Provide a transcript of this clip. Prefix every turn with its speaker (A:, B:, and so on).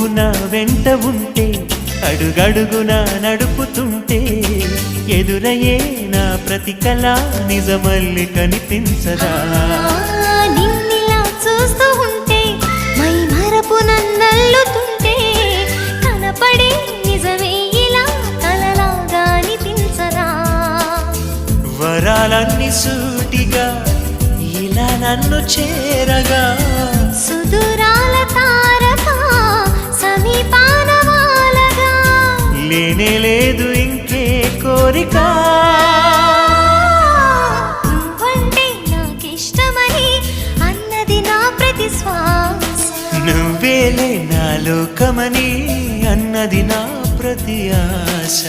A: నువ్వు నా వెంట ఉంటే అడుగడుగునా నడుపుతుంటే ఎదురయ్యే నా ప్రతి కళ నిజమల్లి కనిపించదా
B: నిన్నిలా చూస్తూ ఉంటే మై మరపు నన్నల్లుతుంటే కనపడే నిజమే ఇలా కలలాగా అనిపించదా
A: వరాలన్నీ సూటిగా ఇలా నన్ను చేరగా
B: సుదూరాల తారక సమీపాన వాలగా
A: లేనే లేదు ఇంకే కోరిక
B: నువ్వంటే నాకిష్టమని అన్నది నా ప్రతి శ్వాస
A: నువ్వేలే నా లోకమని అన్నది నా ప్రతి ఆశ